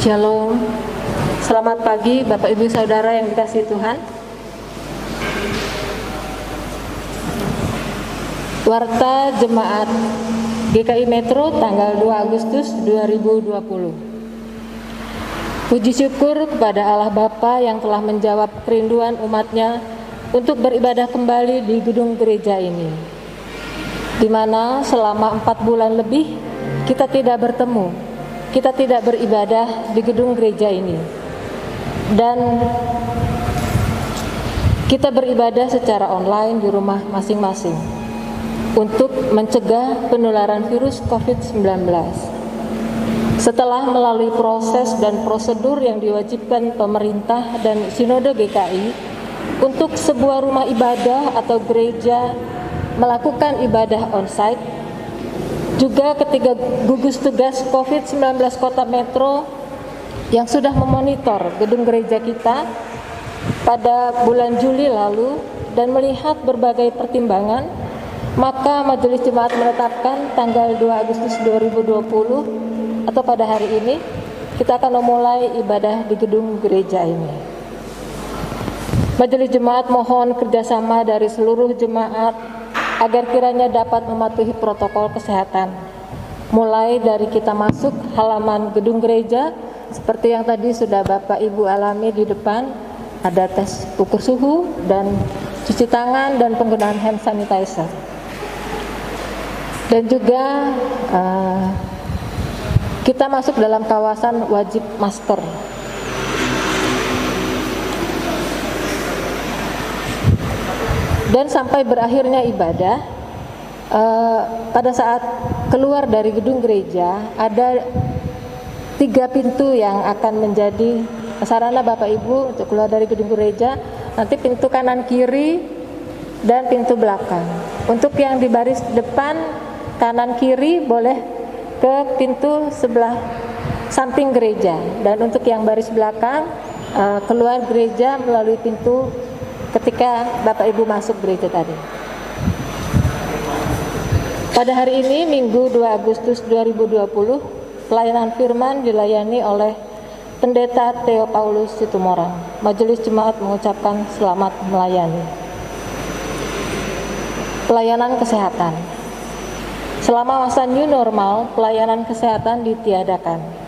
Shalom. Selamat pagi Bapak Ibu Saudara yang dikasihi Tuhan. Warta Jemaat GKI Metro tanggal 2 Agustus 2020. Puji syukur kepada Allah Bapa yang telah menjawab kerinduan umatnya untuk beribadah kembali di gedung gereja ini, di mana selama 4 bulan lebih kita tidak bertemu, kita tidak beribadah di gedung gereja ini, dan kita beribadah secara online di rumah masing-masing untuk mencegah penularan virus COVID-19. Setelah melalui proses dan prosedur yang diwajibkan pemerintah dan Sinode GKI untuk sebuah rumah ibadah atau gereja melakukan ibadah onsite, juga ketiga gugus tugas COVID-19 Kota Metro yang sudah memonitor gedung gereja kita pada bulan Juli lalu dan melihat berbagai pertimbangan, maka Majelis Jemaat menetapkan tanggal 2 Agustus 2020 atau pada hari ini kita akan memulai ibadah di gedung gereja ini. Majelis Jemaat mohon kerjasama dari seluruh jemaat agar kiranya dapat mematuhi protokol kesehatan, mulai dari kita masuk halaman gedung gereja, seperti yang tadi sudah Bapak Ibu alami di depan, ada tes ukur suhu dan cuci tangan dan penggunaan hand sanitizer. Dan juga kita masuk dalam kawasan wajib masker. Dan sampai berakhirnya ibadah, pada saat keluar dari gedung gereja ada 3 pintu yang akan menjadi sarana Bapak Ibu untuk keluar dari gedung gereja. Nanti pintu kanan kiri dan pintu belakang. Untuk yang di baris depan kanan kiri boleh ke pintu sebelah samping gereja, dan untuk yang baris belakang keluar gereja melalui pintu ketika Bapak Ibu masuk gereja tadi. Pada hari ini Minggu 2 Agustus 2020, pelayanan firman dilayani oleh Pendeta Theo Paulus Situmorang. Majelis Jemaat mengucapkan selamat melayani. Pelayanan kesehatan. Selama masa new normal, pelayanan kesehatan ditiadakan.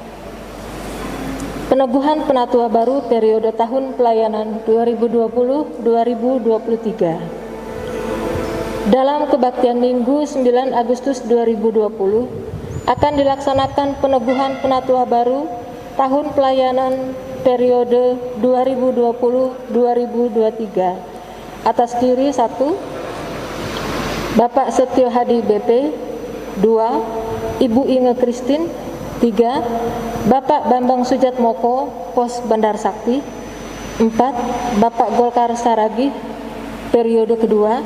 Peneguhan penatua baru periode tahun pelayanan 2020-2023. Dalam kebaktian Minggu 9 Agustus 2020 akan dilaksanakan peneguhan penatua baru tahun pelayanan periode 2020-2023 atas diri 1. Bapak Setio Hadi BP, 2. Ibu Inge Kristin, 3. Bapak Bambang Sujatmoko, Pos Bandar Sakti, 4. Bapak Golkar Saragih, periode kedua,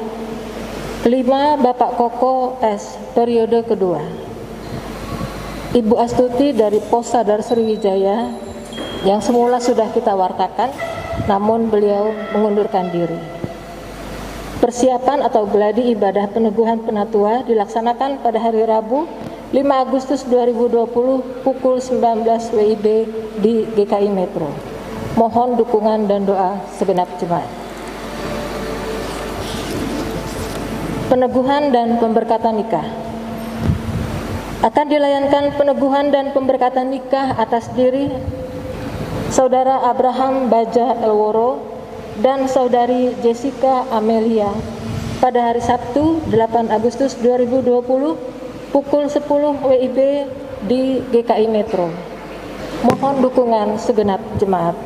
5. Bapak Koko S, periode kedua. Ibu Astuti dari Pos Sadar Sriwijaya yang semula sudah kita wartakan, namun beliau mengundurkan diri. Persiapan atau gladi ibadah peneguhan penatua dilaksanakan pada hari Rabu 5 Agustus 2020 pukul 19 WIB di GKI Metro. Mohon dukungan dan doa segenap jemaat. Peneguhan dan pemberkatan nikah. Akan dilayankan peneguhan dan pemberkatan nikah atas diri Saudara Abraham Baja Elworo dan Saudari Jessica Amelia pada hari Sabtu 8 Agustus 2020 pukul 10 WIB di GKI Metro. Mohon dukungan segenap jemaat.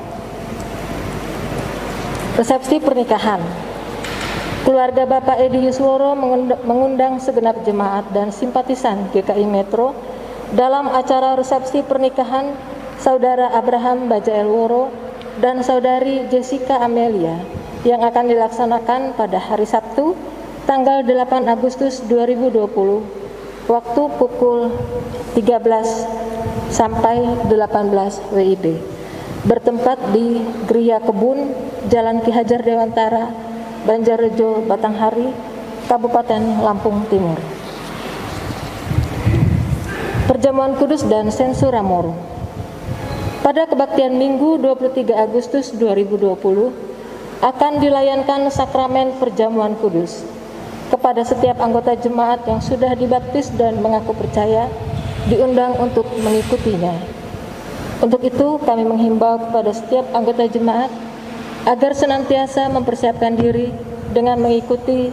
Resepsi pernikahan. Keluarga Bapak Edi Yusworo mengundang segenap jemaat dan simpatisan GKI Metro dalam acara resepsi pernikahan Saudara Abraham Baja Elworo dan Saudari Jessica Amelia yang akan dilaksanakan pada hari Sabtu tanggal 8 Agustus 2020 waktu pukul 13 sampai 18 WIB, bertempat di Gria Kebun, Jalan Ki Hajar Dewantara, Banjarrejo, Batanghari, Kabupaten Lampung Timur. Perjamuan Kudus dan Sensuramoro. Pada kebaktian Minggu 23 Agustus 2020 akan dilayankan sakramen perjamuan kudus. Kepada setiap anggota jemaat yang sudah dibaptis dan mengaku percaya, diundang untuk mengikutinya. Untuk itu, kami menghimbau kepada setiap anggota jemaat agar senantiasa mempersiapkan diri dengan mengikuti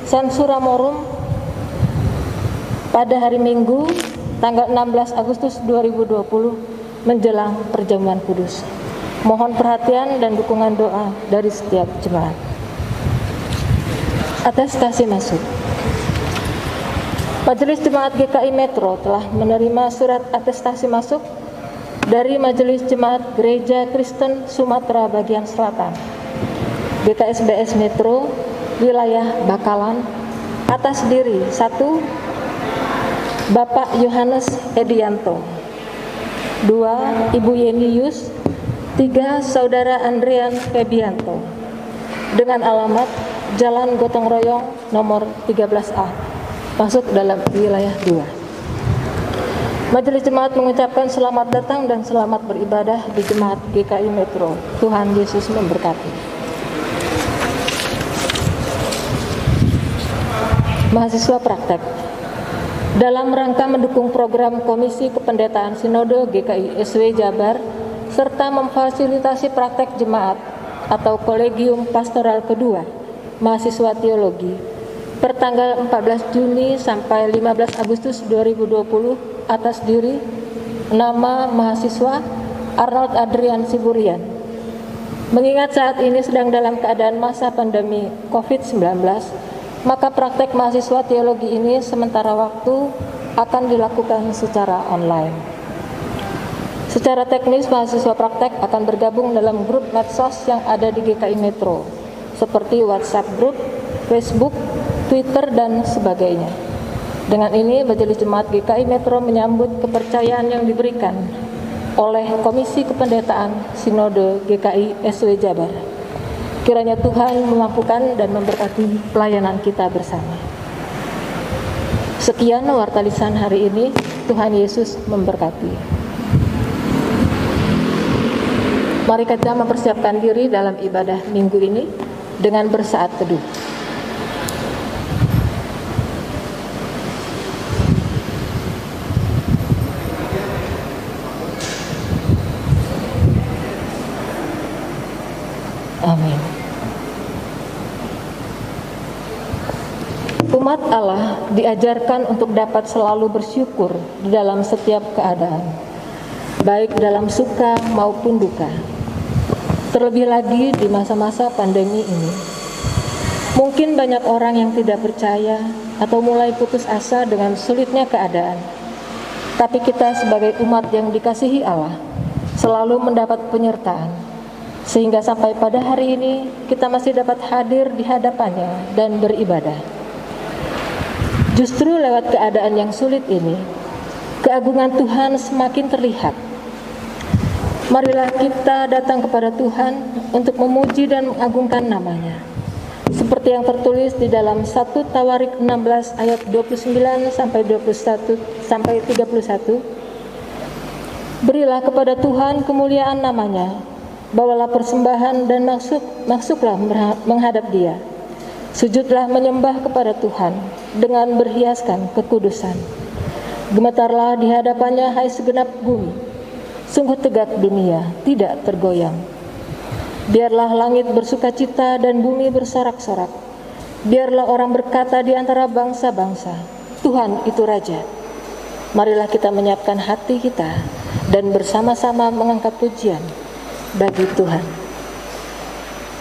Sansura Morum pada hari Minggu tanggal 16 Agustus 2020 menjelang perjamuan kudus. Mohon perhatian dan dukungan doa dari setiap jemaat. Atestasi masuk. Majelis Jemaat GKI Metro telah menerima surat atestasi masuk dari Majelis Jemaat Gereja Kristen Sumatera Bagian Selatan, GKSBS Metro, wilayah Bakalan, atas diri 1. Bapak Yohanes Edianto, 2. Ibu Yeni Yus, 3. Saudara Andrian Febianto, dengan alamat Jalan Gotong Royong nomor 13A, masuk dalam wilayah 2. Majelis Jemaat mengucapkan selamat datang dan selamat beribadah di Jemaat GKI Metro. Tuhan Yesus memberkati. Mahasiswa praktek. Dalam rangka mendukung program Komisi Kependetaan Sinode GKI SW Jabar serta memfasilitasi praktek jemaat atau Kolegium Pastoral kedua mahasiswa teologi pertanggal 14 Juni sampai 15 Agustus 2020 atas diri nama mahasiswa Arnold Adrian Siburian. Mengingat saat ini sedang dalam keadaan masa pandemi COVID-19, maka praktek mahasiswa teologi ini sementara waktu akan dilakukan secara online. Secara teknis, mahasiswa praktek akan bergabung dalam grup medsos yang ada di GKI Metro, seperti WhatsApp Group, Facebook, Twitter, dan sebagainya. Dengan ini, Majelis Jemaat GKI Metro menyambut kepercayaan yang diberikan oleh Komisi Kependetaan Sinode GKI SW Jabar. Kiranya Tuhan memampukan dan memberkati pelayanan kita bersama. Sekian warta lisan hari ini. Tuhan Yesus memberkati. Mari kita mempersiapkan diri dalam ibadah minggu ini dengan bersaat teduh. Amin. Umat Allah diajarkan untuk dapat selalu bersyukur di dalam setiap keadaan, baik dalam suka maupun duka. Terlebih lagi di masa-masa pandemi ini. Mungkin banyak orang yang tidak percaya atau mulai putus asa dengan sulitnya keadaan. Tapi kita sebagai umat yang dikasihi Allah selalu mendapat penyertaan. Sehingga sampai pada hari ini kita masih dapat hadir di hadapannya dan beribadah. Justru lewat keadaan yang sulit ini, keagungan Tuhan semakin terlihat. Marilah kita datang kepada Tuhan untuk memuji dan mengagungkan namanya. Seperti yang tertulis di dalam 1 Tawarik 16 ayat 29 sampai 21 sampai 31. Berilah kepada Tuhan kemuliaan namanya. Bawalah persembahan dan masuklah menghadap Dia. Sujudlah menyembah kepada Tuhan dengan berhiaskan kekudusan. Gemetarlah di hadapannya hai segenap bumi. Sungguh tegak dunia, tidak tergoyang. Biarlah langit bersukacita dan bumi bersorak-sorak. Biarlah orang berkata di antara bangsa-bangsa, Tuhan itu Raja. Marilah kita menyiapkan hati kita dan bersama-sama mengangkat pujian bagi Tuhan.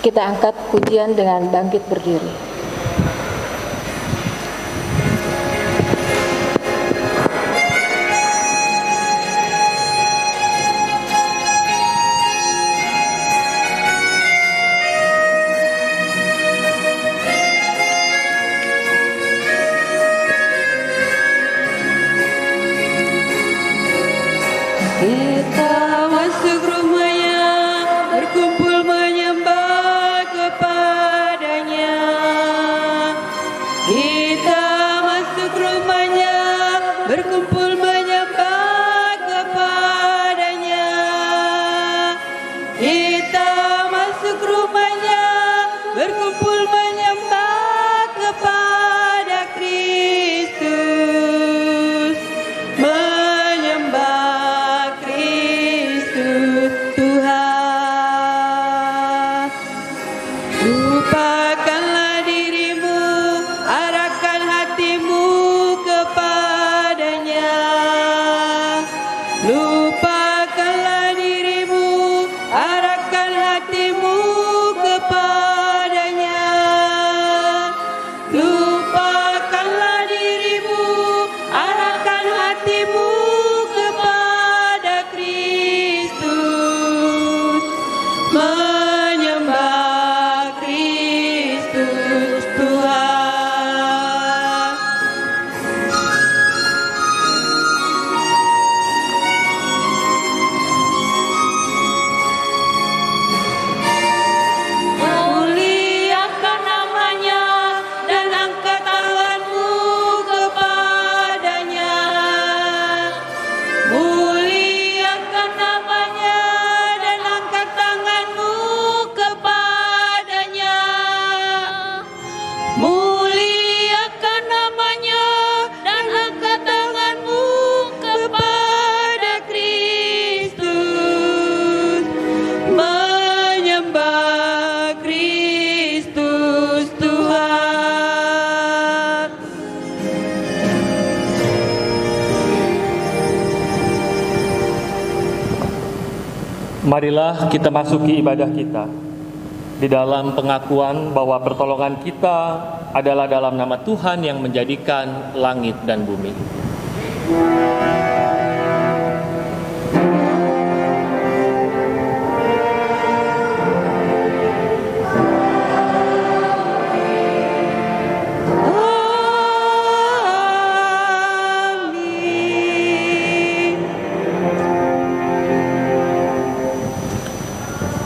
Kita angkat pujian dengan bangkit berdiri. Kita masuk rumahnya, berkumpul menyembah kepadanya. Kita masuk rumahnya, berkumpul menyembah kepadanya. Marilah kita masuki ibadah kita di dalam pengakuan bahwa pertolongan kita adalah dalam nama Tuhan yang menjadikan langit dan bumi.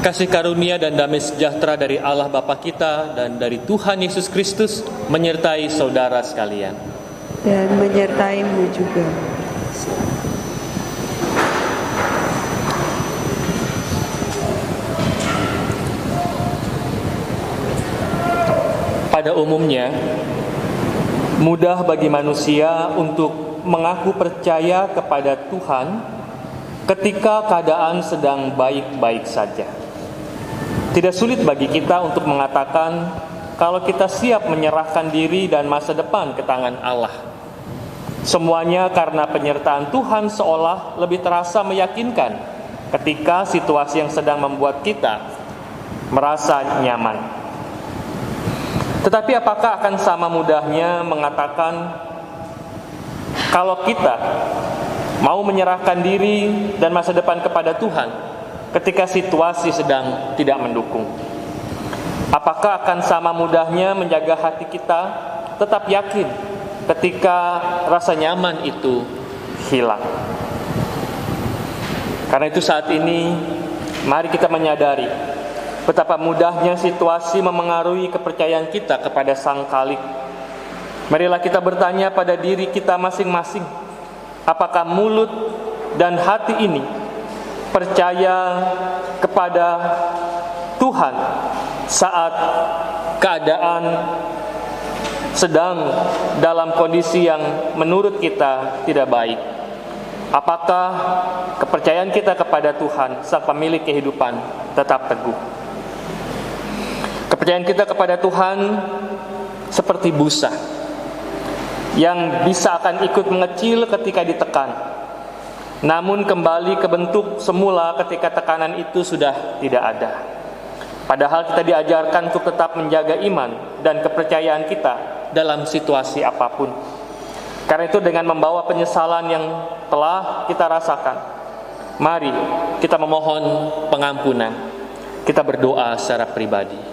Kasih karunia dan damai sejahtera dari Allah Bapa kita dan dari Tuhan Yesus Kristus menyertai saudara sekalian. Dan menyertaimu juga. Pada umumnya, mudah bagi manusia untuk mengaku percaya kepada Tuhan ketika keadaan sedang baik-baik saja. Tidak sulit bagi kita untuk mengatakan kalau kita siap menyerahkan diri dan masa depan ke tangan Allah. Semuanya karena penyertaan Tuhan seolah lebih terasa meyakinkan ketika situasi yang sedang membuat kita merasa nyaman. Tetapi apakah akan sama mudahnya mengatakan kalau kita mau menyerahkan diri dan masa depan kepada Tuhan ketika situasi sedang tidak mendukung? Apakah akan sama mudahnya menjaga hati kita tetap yakin ketika rasa nyaman itu hilang? Karena itu saat ini mari kita menyadari betapa mudahnya situasi memengaruhi kepercayaan kita kepada Sang Khalik. Marilah kita bertanya pada diri kita masing-masing, apakah mulut dan hati ini percaya kepada Tuhan saat keadaan sedang dalam kondisi yang menurut kita tidak baik? Apakah kepercayaan kita kepada Tuhan, Sang Pemilik kehidupan, tetap teguh? Kepercayaan kita kepada Tuhan seperti busa yang bisa akan ikut mengecil ketika ditekan, namun kembali ke bentuk semula ketika tekanan itu sudah tidak ada. Padahal kita diajarkan untuk tetap menjaga iman dan kepercayaan kita dalam situasi apapun. Karena itu dengan membawa penyesalan yang telah kita rasakan, mari kita memohon pengampunan. Kita berdoa secara pribadi.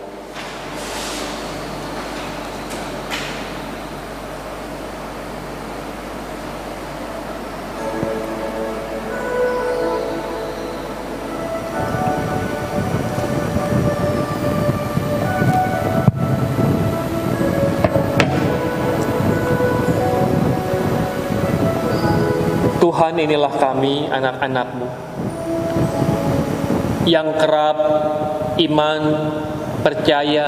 Tuhan, inilah kami, anak-anak-Mu, yang kerap iman, percaya,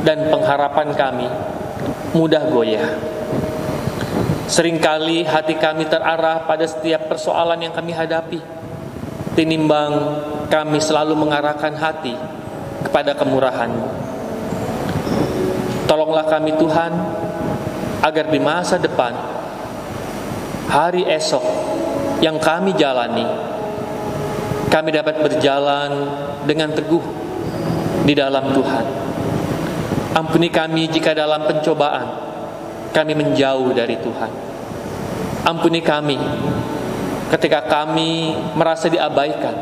dan pengharapan kami mudah goyah. Seringkali hati kami terarah pada setiap persoalan yang kami hadapi, tinimbang kami selalu mengarahkan hati kepada kemurahan-Mu. Tolonglah kami Tuhan, agar di masa depan, hari esok yang kami jalani, kami dapat berjalan dengan teguh di dalam Tuhan. Ampuni kami jika dalam pencobaan kami menjauh dari Tuhan. Ampuni kami ketika kami merasa diabaikan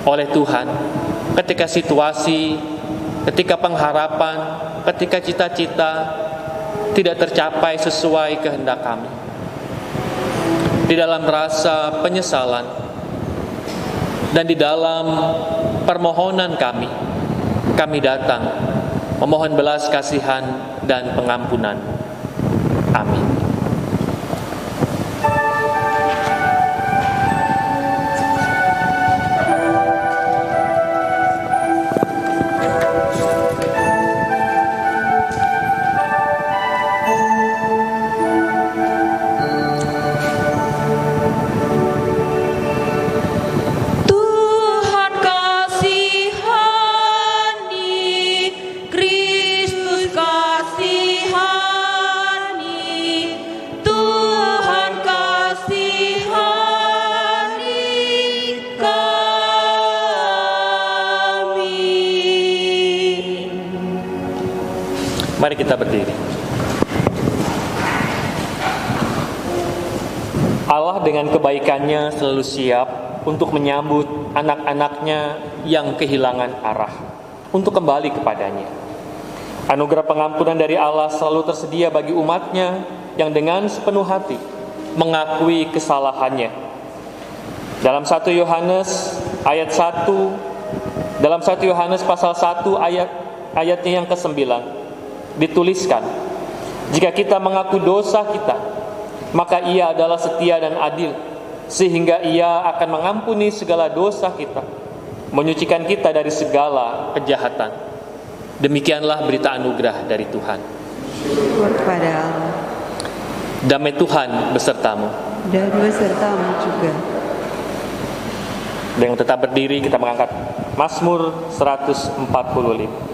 oleh Tuhan, ketika situasi, ketika pengharapan, ketika cita-cita tidak tercapai sesuai kehendak kami. Di dalam rasa penyesalan dan di dalam permohonan kami datang memohon belas kasihan dan pengampunan. Amin. Kristus kasihani, Mari kita berdiri. Allah dengan kebaikannya selalu siap untuk menyambut anak-anaknya yang kehilangan arah, untuk kembali kepadanya. Anugerah pengampunan dari Allah selalu tersedia bagi umatnya yang dengan sepenuh hati mengakui kesalahannya. Dalam 1 Yohanes ayat 1, dalam 1 Yohanes pasal 1 ayatnya yang ke-9 dituliskan, jika kita mengaku dosa kita, maka Ia adalah setia dan adil, sehingga Ia akan mengampuni segala dosa kita, menyucikan kita dari segala kejahatan. Demikianlah berita anugerah dari Tuhan. Syukur kepada Allah. Damai Tuhan besertamu. Dan besertamu juga. Dengan tetap berdiri kita mengangkat Mazmur 145.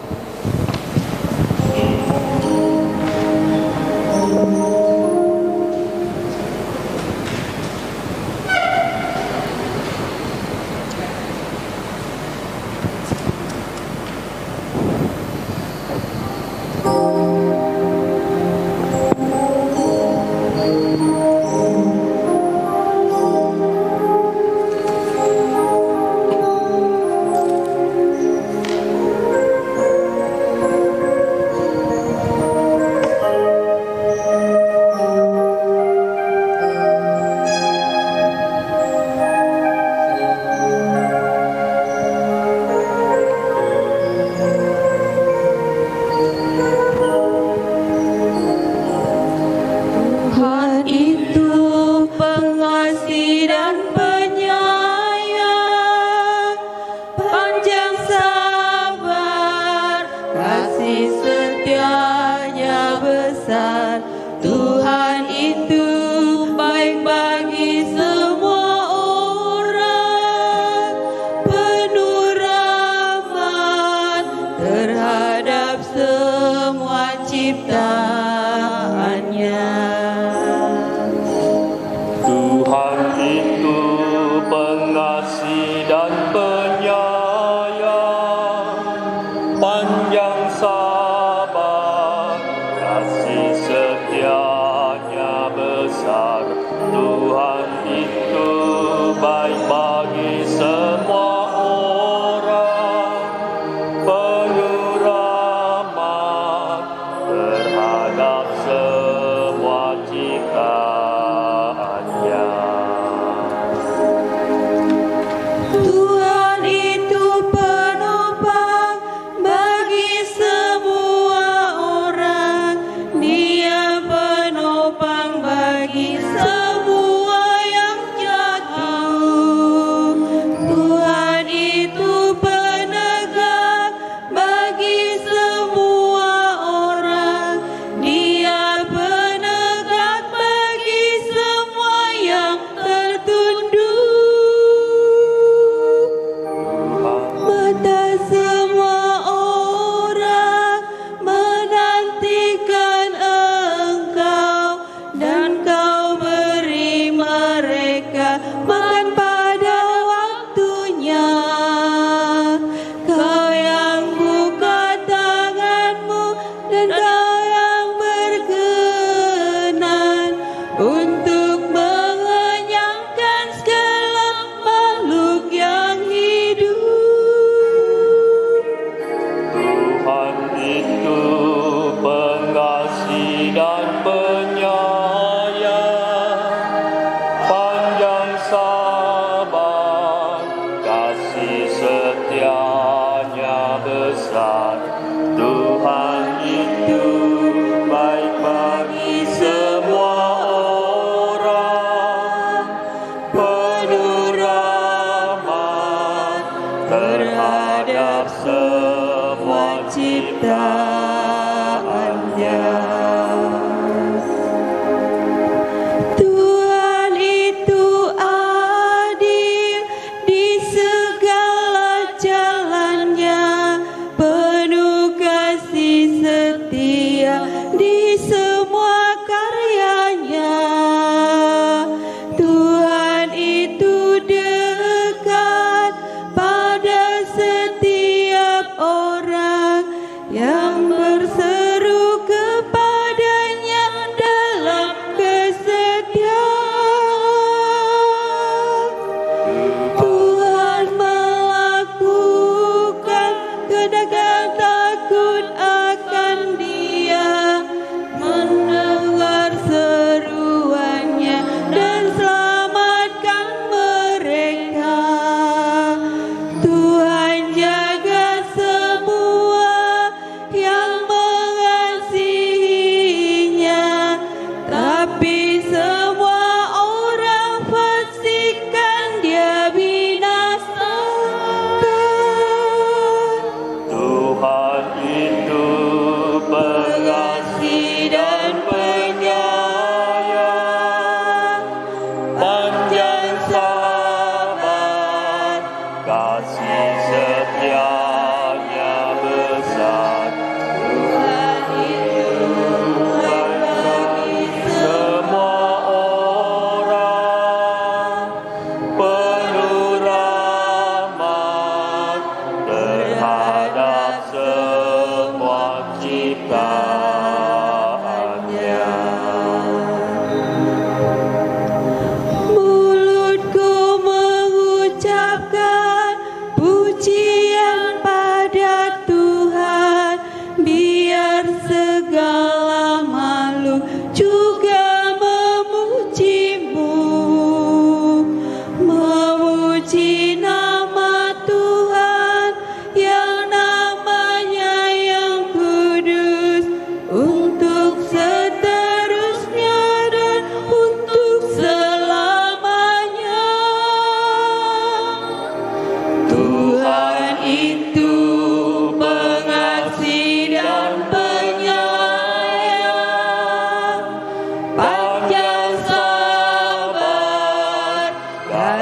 Ciptaannya.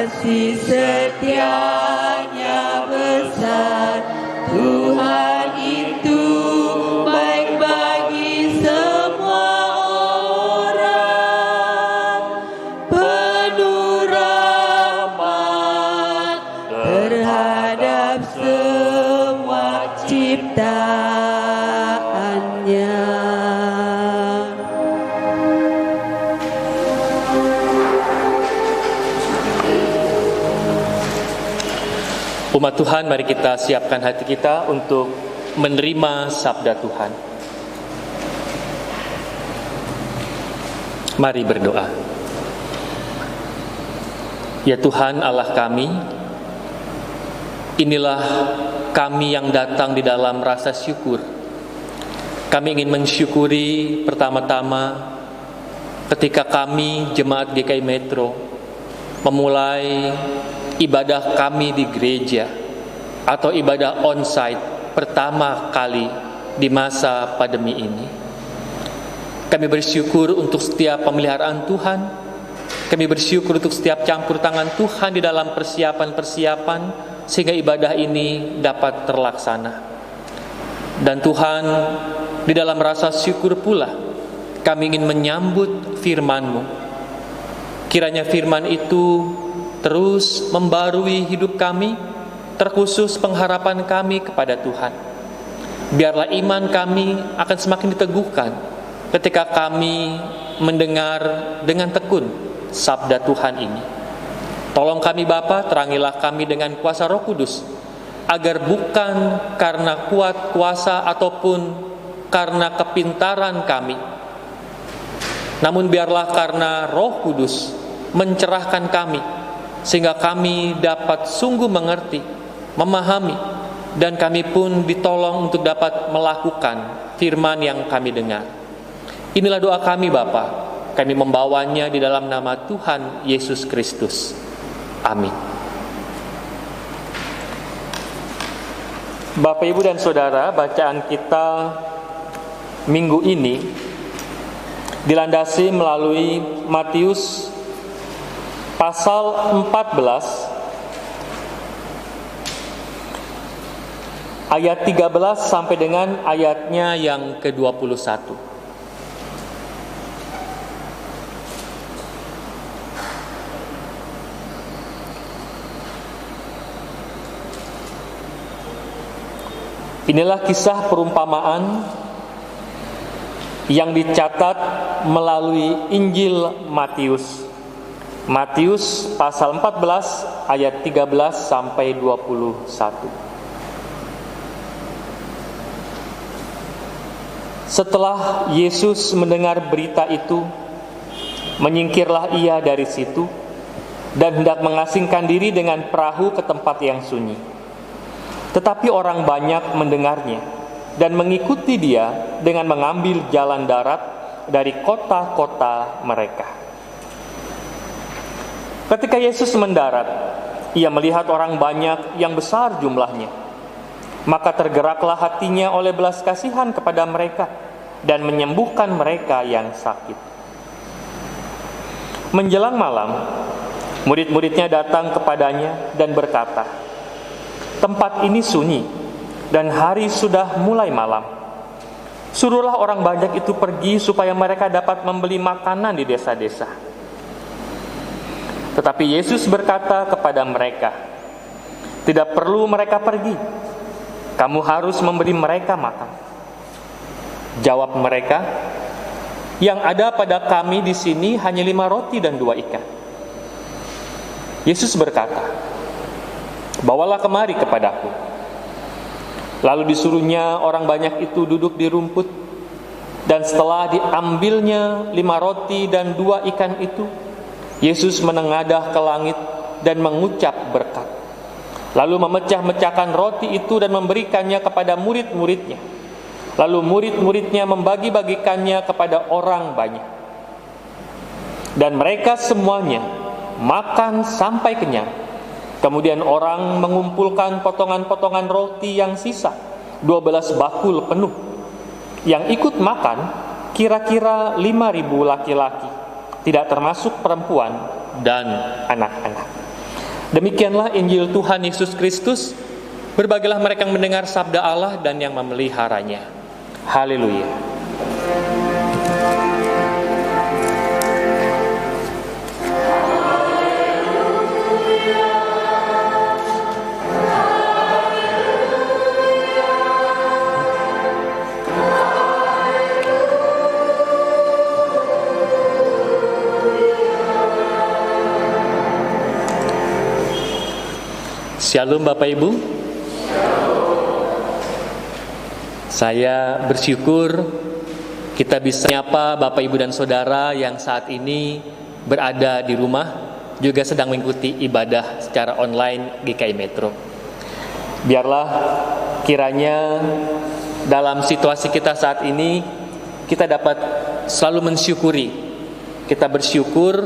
kasih setianya besar. Tuhan itu baik bagi semua orang, penuh rahmat terhadap semua ciptaannya. Umat Tuhan, mari kita siapkan hati kita untuk menerima sabda Tuhan. Mari berdoa. Ya Tuhan Allah kami, inilah kami yang datang di dalam rasa syukur. Kami ingin mensyukuri pertama-tama ketika kami Jemaat GKI Metro memulai ibadah kami di gereja atau ibadah onsite pertama kali di masa pandemi ini. Kami bersyukur untuk setiap pemeliharaan Tuhan. Kami bersyukur untuk setiap campur tangan Tuhan di dalam persiapan-persiapan sehingga ibadah ini dapat terlaksana. Dan Tuhan, di dalam rasa syukur pula kami ingin menyambut firman-Mu. Kiranya firman itu terus membarui hidup kami, terkhusus pengharapan kami kepada Tuhan. Biarlah iman kami akan semakin diteguhkan ketika kami mendengar dengan tekun sabda Tuhan ini. Tolong kami Bapa, terangilah kami dengan kuasa Roh Kudus, agar bukan karena kuat kuasa ataupun karena kepintaran kami, namun biarlah karena Roh Kudus mencerahkan kami, sehingga kami dapat sungguh mengerti, memahami, dan kami pun ditolong untuk dapat melakukan firman yang kami dengar. Inilah doa kami Bapa. Kami membawanya di dalam nama Tuhan Yesus Kristus. Amin. Bapak, Ibu, dan Saudara, bacaan kita minggu ini dilandasi melalui Matius pasal 14 ayat 13 sampai dengan ayatnya yang ke-21. Inilah kisah perumpamaan yang dicatat melalui Injil Matius. Matius pasal 14 ayat 13 sampai 21. Setelah Yesus mendengar berita itu, menyingkirlah ia dari situ dan hendak mengasingkan diri dengan perahu ke tempat yang sunyi. Tetapi orang banyak mendengarnya dan mengikuti dia dengan mengambil jalan darat dari kota-kota mereka. Ketika Yesus mendarat, ia melihat orang banyak yang besar jumlahnya. Maka tergeraklah hatinya oleh belas kasihan kepada mereka dan menyembuhkan mereka yang sakit. Menjelang malam, murid-muridnya datang kepadanya dan berkata, "Tempat ini sunyi dan hari sudah mulai malam. Suruhlah orang banyak itu pergi supaya mereka dapat membeli makanan di desa-desa." Tetapi Yesus berkata kepada mereka, "Tidak perlu mereka pergi. Kamu harus memberi mereka makan." Jawab mereka, "Yang ada pada kami di sini hanya 5 roti dan 2 ikan." Yesus berkata, "Bawalah kemari kepadaku." Lalu disuruhnya orang banyak itu duduk di rumput, dan setelah diambilnya 5 roti dan 2 ikan itu, Yesus menengadah ke langit dan mengucap berkat. Lalu memecah-mecahkan roti itu dan memberikannya kepada murid-muridnya. Lalu murid-muridnya membagi-bagikannya kepada orang banyak. Dan mereka semuanya makan sampai kenyang. Kemudian orang mengumpulkan potongan-potongan roti yang sisa, 12 bakul penuh. Yang ikut makan kira-kira 5.000 laki-laki, tidak termasuk perempuan dan anak-anak. Demikianlah Injil Tuhan Yesus Kristus. Berbahagialah mereka yang mendengar sabda Allah dan yang memeliharanya. Haleluya. Shalom Bapak Ibu. Saya bersyukur kita bisa menyapa Bapak Ibu dan Saudara yang saat ini berada di rumah, juga sedang mengikuti ibadah secara online GKI Metro. Biarlah kiranya dalam situasi kita saat ini kita dapat selalu mensyukuri. Kita bersyukur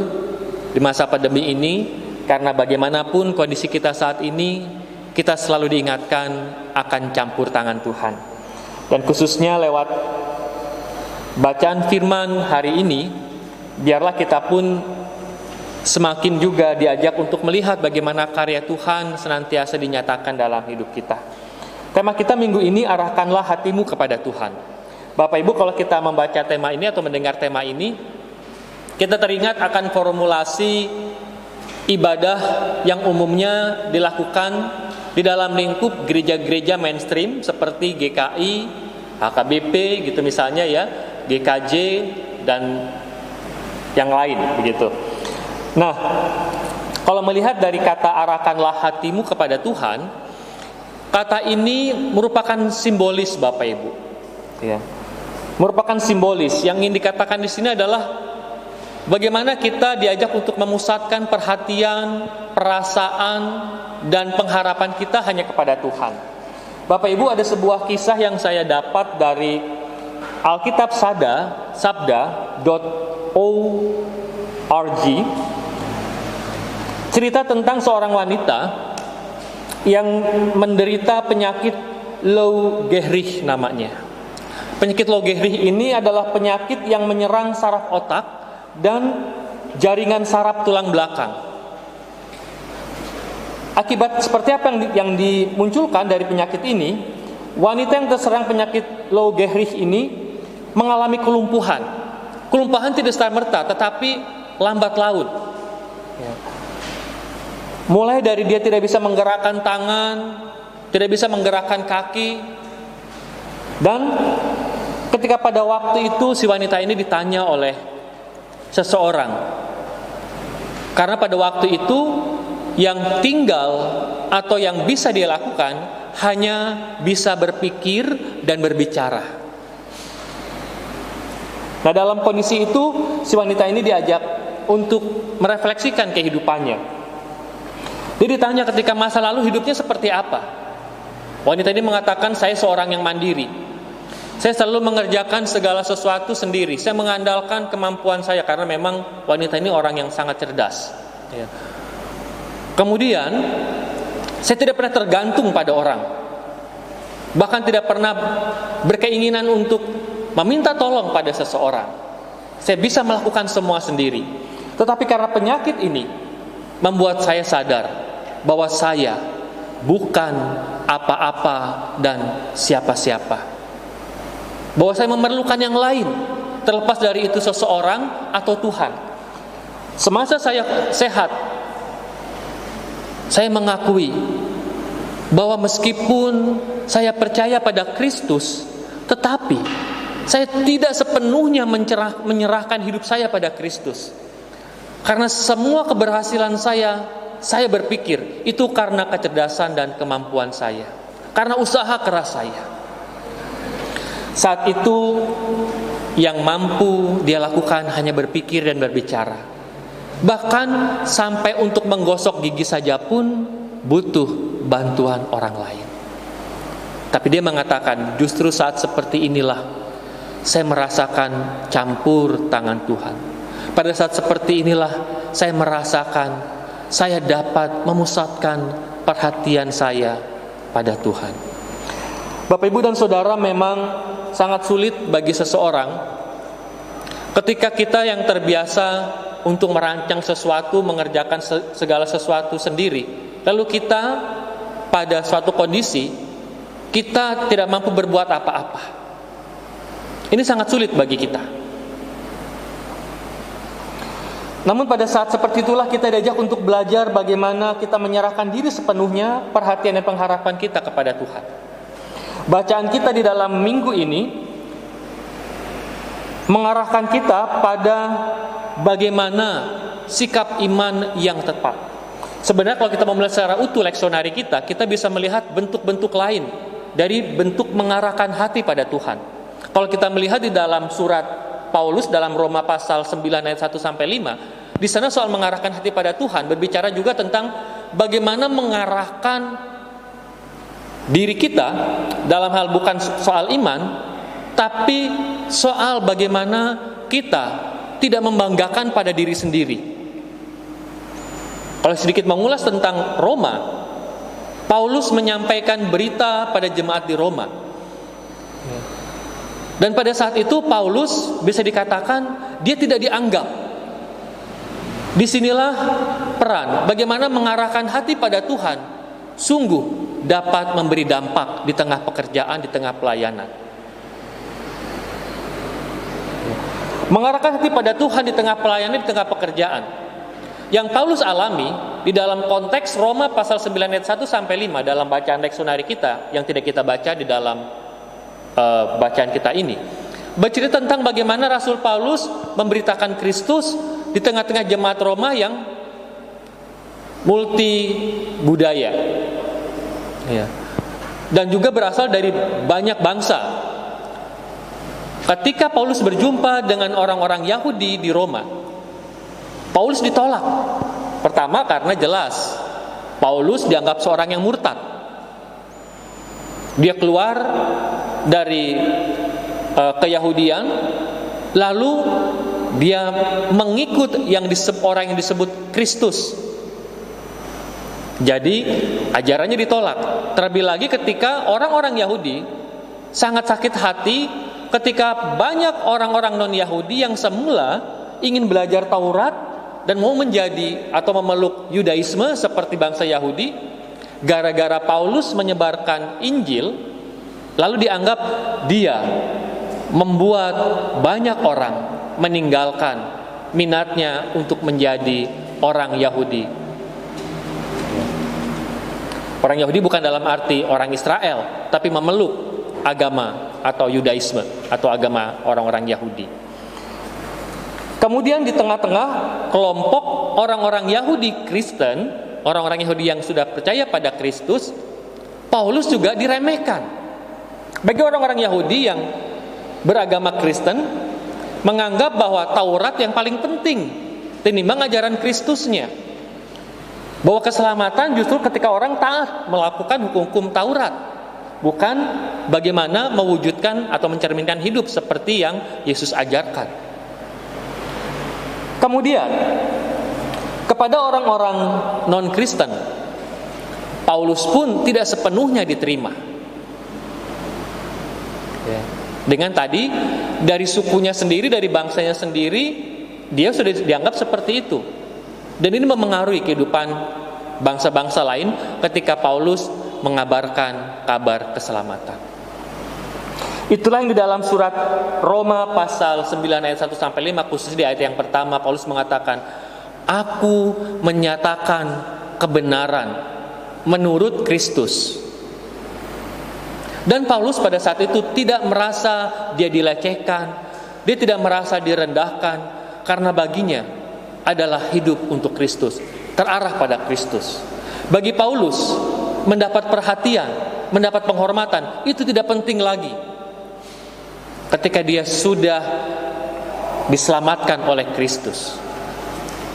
di masa pandemi ini, karena bagaimanapun kondisi kita saat ini, kita selalu diingatkan akan campur tangan Tuhan. Dan khususnya lewat bacaan firman hari ini, biarlah kita pun semakin juga diajak untuk melihat bagaimana karya Tuhan senantiasa dinyatakan dalam hidup kita. Tema kita minggu ini, arahkanlah hatimu kepada Tuhan. Bapak Ibu, kalau kita membaca tema ini atau mendengar tema ini, kita teringat akan formulasi ibadah yang umumnya dilakukan di dalam lingkup gereja-gereja mainstream seperti GKI, HKBP gitu misalnya ya, GKJ dan yang lain begitu. Nah, kalau melihat dari kata arahkanlah hatimu kepada Tuhan, kata ini merupakan simbolis Bapak Ibu. Ya. Merupakan simbolis. Yang ingin dikatakan di sini adalah bagaimana kita diajak untuk memusatkan perhatian, perasaan, dan pengharapan kita hanya kepada Tuhan. Bapak Ibu, ada sebuah kisah yang saya dapat dari Alkitab sabda.org. Cerita tentang seorang wanita yang menderita penyakit Lou Gehrig namanya. Penyakit Lou Gehrig ini adalah penyakit yang menyerang saraf otak dan jaringan saraf tulang belakang. Akibat seperti apa yang dimunculkan dari penyakit ini, wanita yang terserang penyakit Lou Gehrig ini mengalami kelumpuhan. Kelumpuhan tidak serta-merta, tetapi lambat laun. Mulai dari dia tidak bisa menggerakkan tangan, tidak bisa menggerakkan kaki, dan ketika pada waktu itu si wanita ini ditanya oleh seseorang, karena pada waktu itu yang tinggal atau yang bisa dia lakukan hanya bisa berpikir dan berbicara. Nah, dalam kondisi itu si wanita ini diajak untuk merefleksikan kehidupannya. Dia ditanya ketika masa lalu hidupnya seperti apa. Wanita ini mengatakan, saya seorang yang mandiri. Saya selalu mengerjakan segala sesuatu sendiri. Saya mengandalkan kemampuan saya karena memang wanita ini orang yang sangat cerdas. Ya. Kemudian, saya tidak pernah tergantung pada orang. Bahkan tidak pernah berkeinginan untuk meminta tolong pada seseorang. Saya bisa melakukan semua sendiri. Tetapi karena penyakit ini membuat saya sadar bahwa saya bukan apa-apa dan siapa-siapa. Bahwa saya memerlukan yang lain, terlepas dari itu seseorang atau Tuhan. Semasa saya sehat, saya mengakui bahwa meskipun saya percaya pada Kristus, tetapi saya tidak sepenuhnya menyerahkan hidup saya pada Kristus. Karena semua keberhasilan saya berpikir itu karena kecerdasan dan kemampuan saya, karena usaha keras saya. Saat itu yang mampu dia lakukan hanya berpikir dan berbicara. Bahkan sampai untuk menggosok gigi saja pun butuh bantuan orang lain. Tapi dia mengatakan, justru saat seperti inilah saya merasakan campur tangan Tuhan. Pada saat seperti inilah saya merasakan saya dapat memusatkan perhatian saya pada Tuhan. Bapak, Ibu, dan Saudara, memang sangat sulit bagi seseorang ketika kita yang terbiasa untuk merancang sesuatu, mengerjakan segala sesuatu sendiri. Lalu kita pada suatu kondisi kita tidak mampu berbuat apa-apa. Ini sangat sulit bagi kita. Namun pada saat seperti itulah kita diajak untuk belajar bagaimana kita menyerahkan diri sepenuhnya, perhatian dan pengharapan kita kepada Tuhan. Bacaan kita di dalam minggu ini mengarahkan kita pada bagaimana sikap iman yang tepat. Sebenarnya kalau kita mau melihat secara utuh leksionari kita bisa melihat bentuk-bentuk lain dari bentuk mengarahkan hati pada Tuhan. Kalau kita melihat di dalam surat Paulus dalam Roma pasal 9 ayat 1 sampai 5, di sana soal mengarahkan hati pada Tuhan berbicara juga tentang bagaimana mengarahkan diri kita dalam hal bukan soal iman, tapi soal bagaimana kita tidak membanggakan pada diri sendiri. Kalau sedikit mengulas tentang Roma, Paulus menyampaikan berita pada jemaat di Roma. Dan pada saat itu Paulus bisa dikatakan dia tidak dianggap. Disinilah peran bagaimana mengarahkan hati pada Tuhan sungguh dapat memberi dampak di tengah pekerjaan, di tengah pelayanan. Mengarahkan hati pada Tuhan di tengah pelayanan, di tengah pekerjaan. Yang Paulus alami di dalam konteks Roma pasal 9 ayat 1 sampai 5 dalam bacaan leksionari kita yang tidak kita baca di dalam bacaan kita ini. Bercerita tentang bagaimana Rasul Paulus memberitakan Kristus di tengah-tengah jemaat Roma yang multi budaya. Ya. Dan juga berasal dari banyak bangsa. Ketika Paulus berjumpa dengan orang-orang Yahudi di Roma, Paulus ditolak. Pertama karena jelas Paulus dianggap seorang yang murtad. Dia keluar dari keyahudian, lalu dia mengikut orang yang disebut Kristus. Jadi ajarannya ditolak. Terlebih lagi ketika orang-orang Yahudi sangat sakit hati ketika banyak orang-orang non-Yahudi yang semula ingin belajar Taurat dan mau menjadi atau memeluk Yudaisme seperti bangsa Yahudi, gara-gara Paulus menyebarkan Injil, lalu dianggap dia membuat banyak orang meninggalkan minatnya untuk menjadi orang Yahudi. Orang Yahudi bukan dalam arti orang Israel, tapi memeluk agama atau Yudaisme atau agama orang-orang Yahudi. Kemudian di tengah-tengah kelompok orang-orang Yahudi Kristen, orang-orang Yahudi yang sudah percaya pada Kristus, Paulus juga diremehkan. Bagi orang-orang Yahudi yang beragama Kristen, menganggap bahwa Taurat yang paling penting tinimbang ajaran Kristusnya. Bahwa keselamatan justru ketika orang taat melakukan hukum-hukum Taurat, bukan bagaimana mewujudkan atau mencerminkan hidup seperti yang Yesus ajarkan. Kemudian kepada orang-orang non-Kristen, Paulus pun tidak sepenuhnya diterima. Dengan tadi dari sukunya sendiri, dari bangsanya sendiri, dia sudah dianggap seperti itu. Dan ini memengaruhi kehidupan bangsa-bangsa lain ketika Paulus mengabarkan kabar keselamatan. Itulah yang di dalam surat Roma pasal 9 ayat 1 sampai 5, khusus di ayat yang pertama Paulus mengatakan, "Aku menyatakan kebenaran menurut Kristus." Dan Paulus pada saat itu tidak merasa dia dilecehkan, dia tidak merasa direndahkan, karena baginya adalah hidup untuk Kristus, terarah pada Kristus. Bagi Paulus, mendapat perhatian, mendapat penghormatan, itu tidak penting lagi ketika dia sudah diselamatkan oleh Kristus.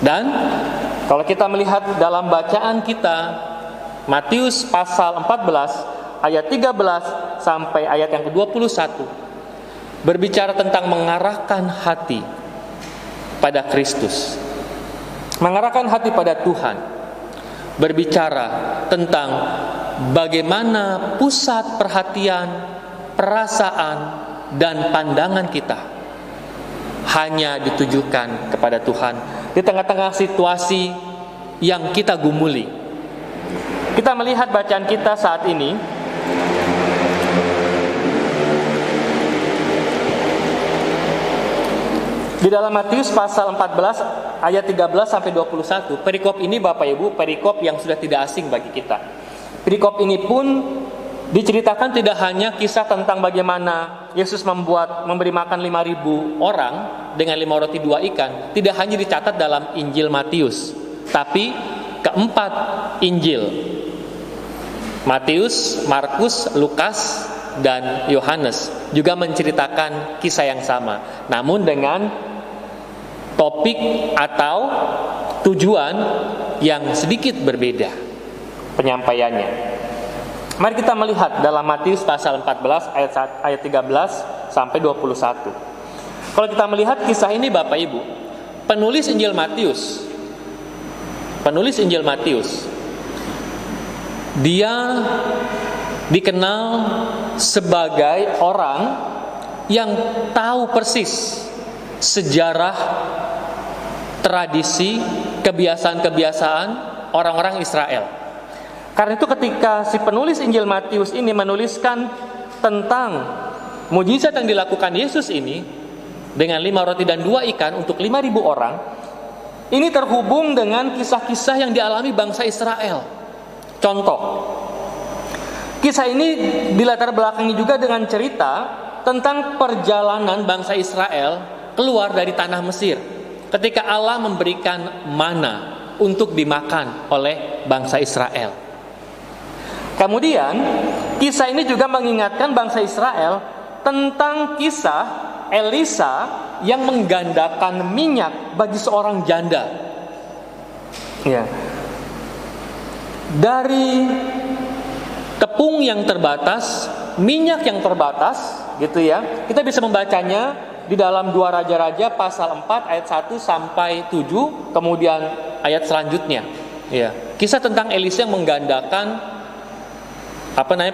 Dan kalau kita melihat dalam bacaan kita, Matius pasal 14 ayat 13 sampai ayat yang ke-21 berbicara tentang mengarahkan hati pada Kristus, mengarahkan hati pada Tuhan, berbicara tentang bagaimana pusat perhatian, perasaan, dan pandangan kita hanya ditujukan kepada Tuhan di tengah-tengah situasi yang kita gumuli. Kita melihat bacaan kita saat ini di dalam Matius pasal 14 ayat 13 sampai 21. Perikop ini Bapak Ibu, perikop yang sudah tidak asing bagi kita. Perikop ini pun diceritakan tidak hanya kisah tentang bagaimana Yesus memberi makan 5.000 orang dengan 5 roti 2 ikan. Tidak hanya dicatat dalam Injil Matius, tapi keempat Injil, Matius, Markus, Lukas, dan Yohanes juga menceritakan kisah yang sama, namun dengan topik atau tujuan yang sedikit berbeda penyampaiannya. Mari kita melihat dalam Matius pasal 14 ayat 13 sampai 21. Kalau kita melihat kisah ini Bapak Ibu, penulis Injil Matius, dia dikenal sebagai orang yang tahu persis sejarah, tradisi, kebiasaan-kebiasaan orang-orang Israel. Karena itu ketika si penulis Injil Matius ini menuliskan tentang mujizat yang dilakukan Yesus ini dengan 5 roti dan 2 ikan untuk 5.000 orang, ini terhubung dengan kisah-kisah yang dialami bangsa Israel. Contoh, kisah ini dilatar belakangi juga dengan cerita tentang perjalanan bangsa Israel keluar dari tanah Mesir ketika Allah memberikan mana untuk dimakan oleh bangsa Israel. Kemudian kisah ini juga mengingatkan bangsa Israel tentang kisah Elisa yang menggandakan minyak bagi seorang janda. Ya. Dari tepung yang terbatas, minyak yang terbatas, gitu ya. Kita bisa membacanya di dalam 2 Raja-Raja pasal 4 ayat 1 sampai 7, kemudian ayat selanjutnya. Ya. Kisah tentang Elisa yang menggandakan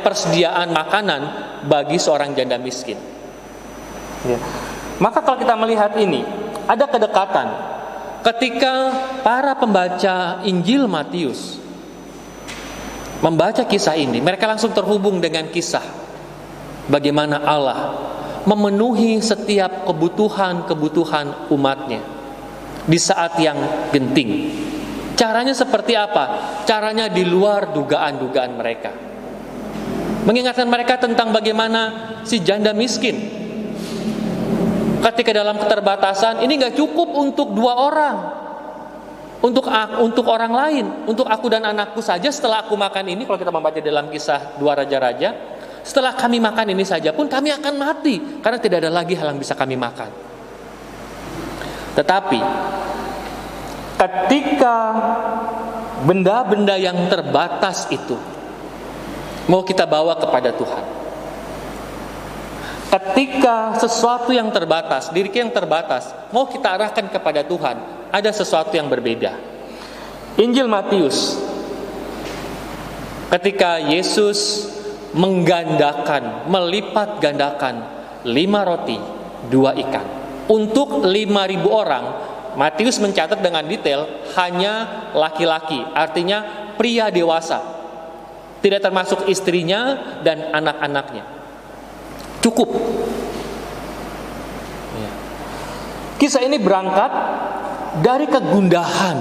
persediaan makanan bagi seorang janda miskin. Ya. Maka kalau kita melihat ini, ada kedekatan ketika para pembaca Injil Matius membaca kisah ini, mereka langsung terhubung dengan kisah bagaimana Allah memenuhi setiap kebutuhan umatnya di saat yang genting. Caranya seperti apa? Caranya di luar dugaan-dugaan mereka. Mengingatkan mereka tentang bagaimana si janda miskin ketika dalam keterbatasan ini gak cukup untuk 2 orang, untuk orang lain, untuk aku dan anakku saja. Setelah aku makan ini, kalau kita membaca dalam kisah 2 Raja-Raja, setelah kami makan ini saja pun kami akan mati karena tidak ada lagi hal yang bisa kami makan. Tetapi ketika benda-benda yang terbatas itu mau kita bawa kepada Tuhan, ketika sesuatu yang terbatas, diri kita yang terbatas, mau kita arahkan kepada Tuhan, ada sesuatu yang berbeda. Injil Matius, ketika Yesus melipat gandakan 5 roti 2 ikan untuk 5.000 orang, Matius mencatat dengan detail hanya laki-laki, artinya pria dewasa, tidak termasuk istrinya dan anak-anaknya. Cukup. Kisah ini berangkat dari kegundahan.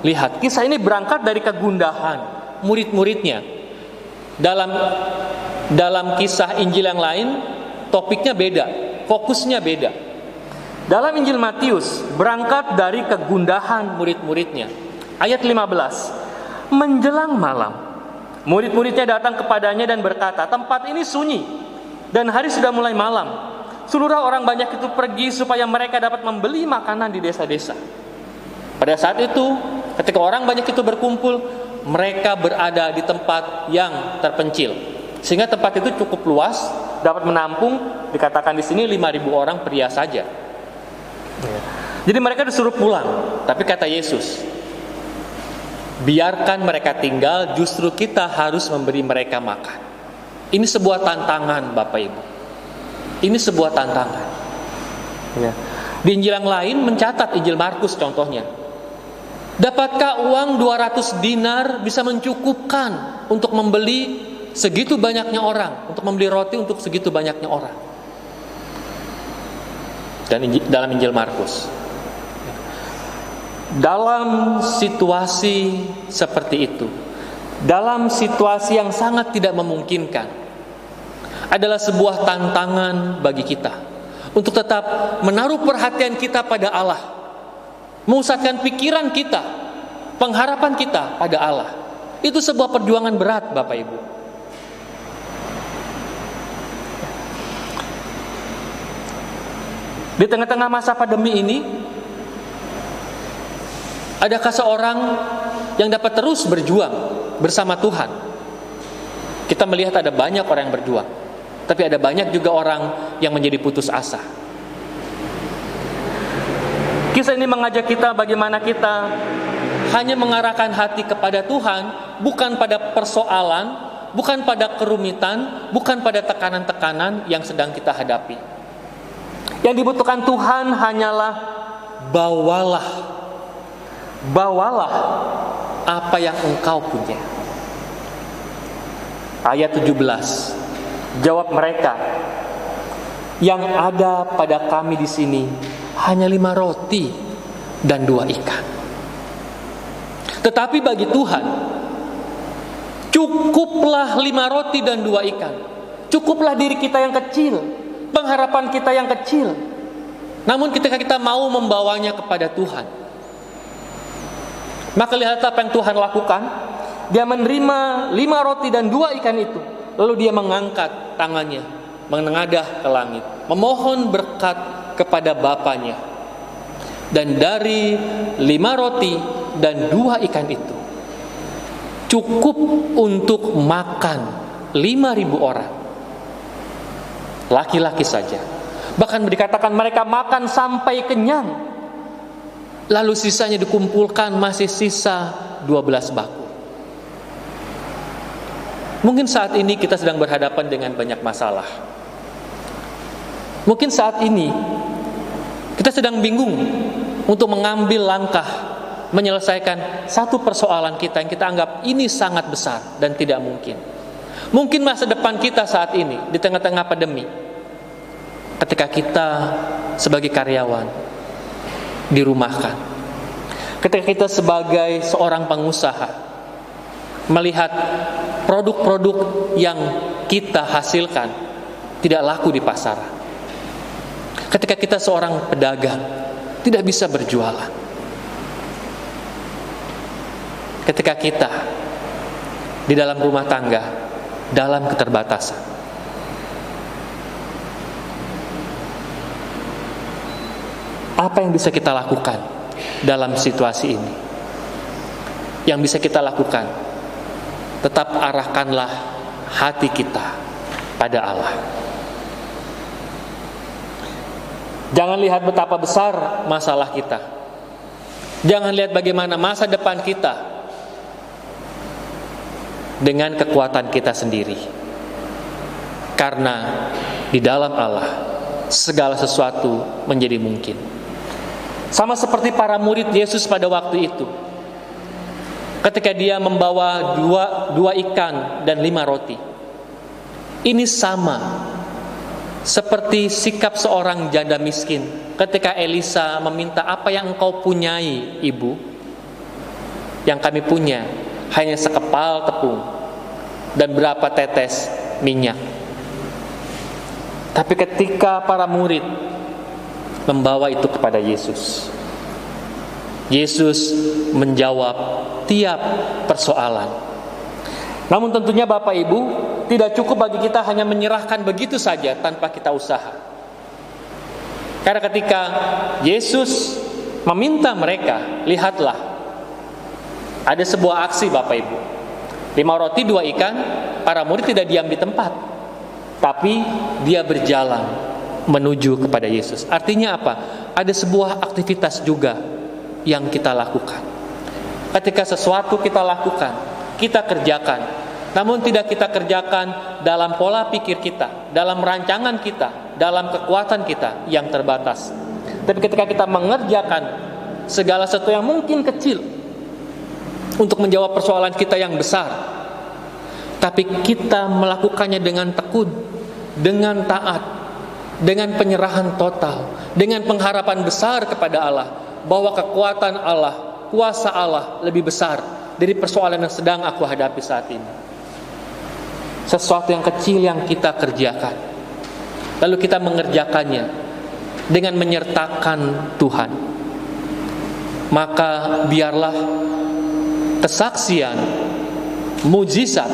Lihat, kisah ini berangkat dari kegundahan murid-muridnya. Dalam kisah Injil yang lain, topiknya beda, fokusnya beda. Dalam Injil Matius, berangkat dari kegundahan murid-muridnya. Ayat 15. Menjelang malam, murid-muridnya datang kepadanya dan berkata, tempat ini sunyi dan hari sudah mulai malam. Seluruh orang banyak itu pergi supaya mereka dapat membeli makanan di desa-desa. Pada saat itu, ketika orang banyak itu berkumpul, mereka berada di tempat yang terpencil, sehingga tempat itu cukup luas, dapat menampung, dikatakan di sini 5.000 orang pria saja. Jadi mereka disuruh pulang, tapi kata Yesus, biarkan mereka tinggal, justru kita harus memberi mereka makan. Ini sebuah tantangan Bapak Ibu. Ini sebuah tantangan. Ya. Di Injil yang lain mencatat, Injil Markus contohnya, Dapatkah uang 200 dinar bisa mencukupkan untuk membeli segitu banyaknya orang, untuk membeli roti untuk segitu banyaknya orang? Dan dalam Injil Markus, dalam situasi seperti itu, dalam situasi yang sangat tidak memungkinkan, adalah sebuah tantangan bagi kita untuk tetap menaruh perhatian kita pada Allah, memusatkan pikiran kita, pengharapan kita pada Allah. Itu sebuah perjuangan berat, Bapak Ibu. Di tengah-tengah masa pandemi ini, adakah seorang yang dapat terus berjuang bersama Tuhan? Kita melihat ada banyak orang yang berjuang, tapi ada banyak juga orang yang menjadi putus asa. Kisah ini mengajak kita bagaimana kita hanya mengarahkan hati kepada Tuhan, bukan pada persoalan, bukan pada kerumitan, bukan pada tekanan-tekanan yang sedang kita hadapi. Yang dibutuhkan Tuhan hanyalah bawalah apa yang engkau punya. Ayat 17, jawab mereka, yang ada pada kami di sini hanya 5 roti dan 2 ikan. Tetapi bagi Tuhan cukuplah 5 roti dan 2 ikan. Cukuplah diri kita yang kecil, pengharapan kita yang kecil. Namun ketika kita mau membawanya kepada Tuhan, maka lihat apa yang Tuhan lakukan. Dia menerima 5 roti dan 2 ikan itu, lalu dia mengangkat tangannya, menengadah ke langit, memohon berkat kepada Bapanya. Dan dari 5 roti dan 2 ikan itu cukup untuk makan 5.000 orang, laki-laki saja. Bahkan dikatakan mereka makan sampai kenyang. Lalu sisanya dikumpulkan, masih sisa 12 bakul. Mungkin saat ini kita sedang berhadapan dengan banyak masalah. Mungkin saat ini kita sedang bingung untuk mengambil langkah menyelesaikan satu persoalan kita yang kita anggap ini sangat besar dan tidak mungkin. Mungkin masa depan kita saat ini di tengah-tengah pandemi, ketika kita sebagai karyawan dirumahkan, ketika kita sebagai seorang pengusaha melihat produk-produk yang kita hasilkan tidak laku di pasaran, ketika kita seorang pedagang tidak bisa berjualan, ketika kita di dalam rumah tangga dalam keterbatasan, apa yang bisa kita lakukan dalam situasi ini? Yang bisa kita lakukan, tetap arahkanlah hati kita pada Allah. Jangan lihat betapa besar masalah kita. Jangan lihat bagaimana masa depan kita dengan kekuatan kita sendiri. Karena di dalam Allah segala sesuatu menjadi mungkin. Sama seperti para murid Yesus pada waktu itu, ketika dia membawa dua ikan dan 5 roti. Ini sama seperti sikap seorang janda miskin ketika Elisa meminta, apa yang engkau punyai, ibu? Yang kami punya hanya sekepal tepung dan berapa tetes minyak. Tapi ketika para murid membawa itu kepada Yesus, Yesus menjawab tiap persoalan. Namun tentunya Bapak Ibu, tidak cukup bagi kita hanya menyerahkan begitu saja tanpa kita usaha. Karena ketika Yesus meminta mereka, lihatlah, ada sebuah aksi Bapak Ibu. 5 roti 2 ikan, para murid tidak diam di tempat, tapi dia berjalan menuju kepada Yesus. Artinya apa? Ada sebuah aktivitas juga yang kita lakukan. Ketika sesuatu kita lakukan, kita kerjakan, namun tidak kita kerjakan dalam pola pikir kita, dalam rancangan kita, dalam kekuatan kita yang terbatas. Tapi ketika kita mengerjakan segala sesuatu yang mungkin kecil, untuk menjawab persoalan kita yang besar, tapi kita melakukannya dengan tekun, dengan taat, dengan penyerahan total, dengan pengharapan besar kepada Allah, bahwa kekuatan Allah, kuasa Allah lebih besar dari persoalan yang sedang aku hadapi saat ini. Sesuatu yang kecil yang kita kerjakan, lalu kita mengerjakannya dengan menyertakan Tuhan, maka biarlah kesaksian, mujizat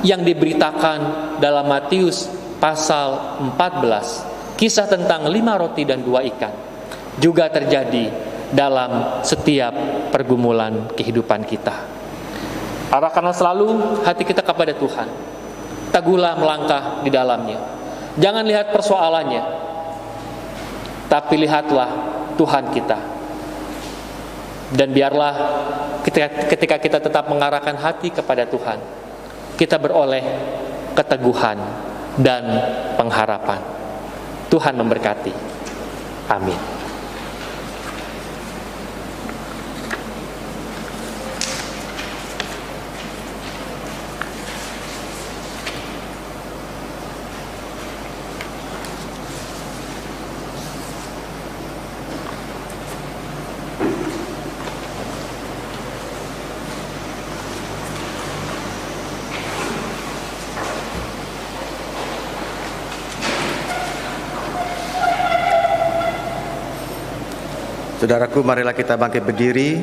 yang diberitakan dalam Matius pasal 14, kisah tentang 5 roti dan 2 ikan, juga terjadi dalam setiap pergumulan kehidupan kita. Arahkanlah selalu hati kita kepada Tuhan. Teguhlah melangkah di dalamnya. Jangan lihat persoalannya, tapi lihatlah Tuhan kita. Dan biarlah ketika kita tetap mengarahkan hati kepada Tuhan, kita beroleh keteguhan dan pengharapan. Tuhan memberkati. Amin. Saudaraku, marilah kita bangkit berdiri.